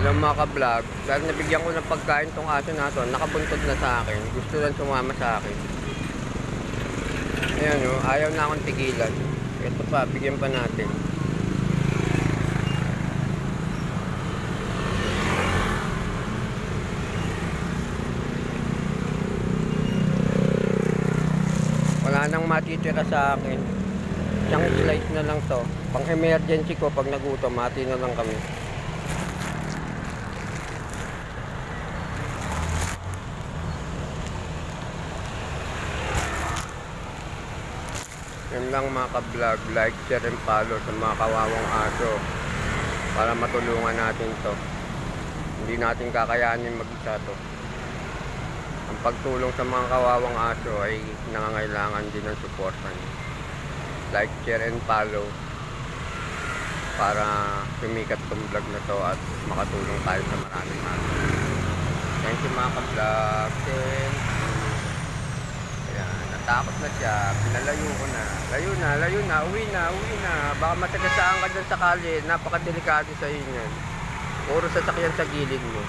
Alam mga ka-vlog, dahil nabigyan ko ng pagkain tong aso na to, nakabuntod na sa akin. Gusto lang sumama sa akin. Ayan o, ayaw na akong tigilan. Ito pa, bigyan pa natin. Wala nang matitira sa akin. Isang slice na lang to. Pang emergency ko, pag nagutom, mati na lang kami. Yan lang mga ka-vlog, like, share, and follow sa mga kawawang aso para matulungan natin to. Hindi natin kakayanin mag-isa to. Ang pagtulong sa mga kawawang aso ay nangangailangan din ng suporta niyo. Like, share, and follow para sumikat tong vlog na to at makatulong tayo sa maraming aso. Thank you mga ka-vlog. Takot na siya, pinalayo ko na. Layo na, uwi na. Baka matagasaan ka dyan sa kalye, napakadelikado sa inyo. Puro sasakyan sa gilid mo.